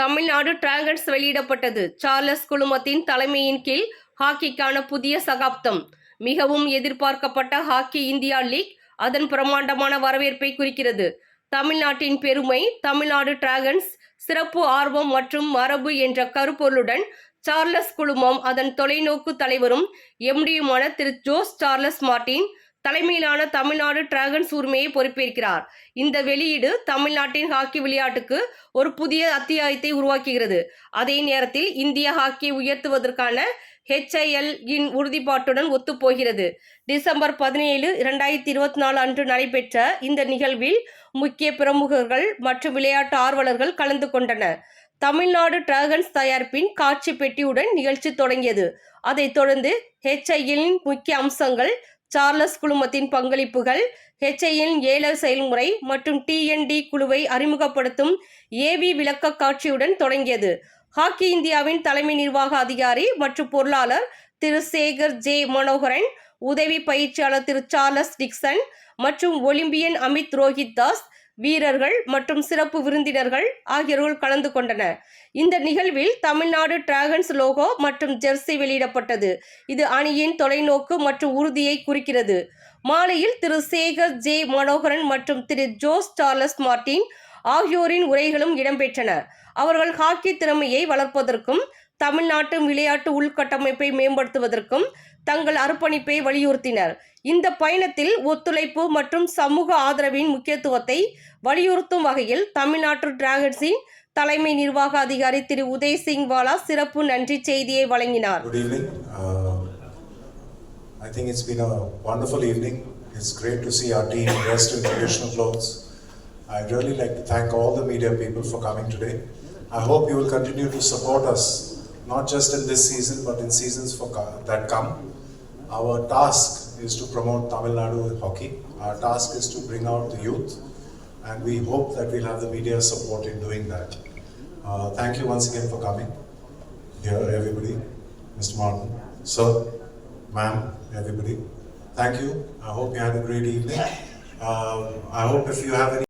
Tamil Nadu dragons வெளியிடப்பட்டது. Charles குழுமத்தின் தலைமையின் கீழ் ஹாக்கிக்கான புதிய சகாப்தம். மிகவும் எதிர்பார்க்கப்பட்ட ஹாக்கி இந்தியா லீக் அதன் பிரமாண்டமான வரவேற்பை குறிக்கிறது. தமிழ்நாட்டின் பெருமை. தமிழ்நாடு டிராகன்ஸ் சிறப்பு, ஆர்வம் மற்றும் மரபு என்ற கருப்பொருளுடன் சார்லஸ் குழுமம் அதன் தொலைநோக்கு தலைவரும் எம்டியுமான திரு ஜோஸ் சார்லஸ் மார்டின் தலைமையிலான தமிழ்நாடு டிராகன்ஸ் உரிமையை பொறுப்பேற்கிறார். இந்த வெளியீடு தமிழ்நாட்டின் ஹாக்கி விளையாட்டுக்கு ஒரு புதிய அத்தியாயத்தை உருவாக்குகிறது. அதே நேரத்தில் இந்திய ஹாக்கியை உயர்த்துவதற்கான HIL இன் உறுதிப்பாட்டுடன் ஒத்துப்போகிறது. டிசம்பர் 17, 2024 அன்று நடைபெற்ற இந்த நிகழ்வில் முக்கிய பிரமுகர்கள் மற்றும் விளையாட்டு ஆர்வலர்கள் கலந்து கொண்டனர். தமிழ்நாடு டிராகன்ஸ் தயாரிப்பின் காட்சி பெட்டியுடன் நிகழ்ச்சி தொடங்கியது. அதைத் தொடர்ந்து HIL இன் முக்கிய அம்சங்கள், சார்லஸ் குழுமத்தின் பங்களிப்புகள், HIL ஏல செயல்முறை மற்றும் TND குழுவை அறிமுகப்படுத்தும் AV விளக்க காட்சியுடன் தொடங்கியது. ஹாக்கி இந்தியாவின் தலைமை நிர்வாக அதிகாரி மற்றும் பொருளாளர் திரு சேகர் ஜே மனோகரன், உதவி பயிற்சியாளர் திரு சார்லஸ் டிக்சன் மற்றும் ஒலிம்பியன் அமித் ரோஹித் தாஸ், வீரர்கள் மற்றும் சிறப்பு விருந்தினர்கள் ஆகியோர்கள் கலந்து கொண்டனர். இந்த நிகழ்வில் தமிழ்நாடு டிராகன்ஸ் லோகோ மற்றும் ஜெர்சி வெளியிடப்பட்டது. இது அணியின் தொலைநோக்கு மற்றும் உறுதியை குறிக்கிறது. மாலையில் திரு சேகர் ஜே மனோகரன் மற்றும் திரு ஜோஸ் சார்லஸ் மார்டின் ஆகியோரின் உரைகளும் இடம்பெற்றன. அவர்கள் ஹாக்கி திறமையை வளர்ப்பதற்கும் தமிழ்நாட்டு விளையாட்டு உள்கட்டமைப்பை மேம்படுத்துவதற்கும் தங்கள் அர்ப்பணிப்பை வலியுறுத்தினர். இந்த பயணத்தில் ஒத்துழைப்பு மற்றும் சமூக ஆதரவின் முக்கியத்துவத்தை வலியுறுத்தும் வகையில் தமிழ்நாட்டு டிராகன்ஸின் தலைமை நிர்வாக அதிகாரி திரு உதய் சிங் வாலா சிறப்பு நன்றி செய்தியை வழங்கினார். Good evening. I think it's been a wonderful evening. It's great to see our team dressed in traditional clothes. I'd really like to thank all the media people for coming today. I hope you will continue to support us, not just in this season, but in seasons that come. Our task is to promote Tamil Nadu hockey. Our task is to bring out the youth, and we hope that we'll have the media support in doing that. Thank you once again for coming here, everybody. Mr. Martin, sir, ma'am, everybody. Thank you. I hope you had a great evening. I hope if you have any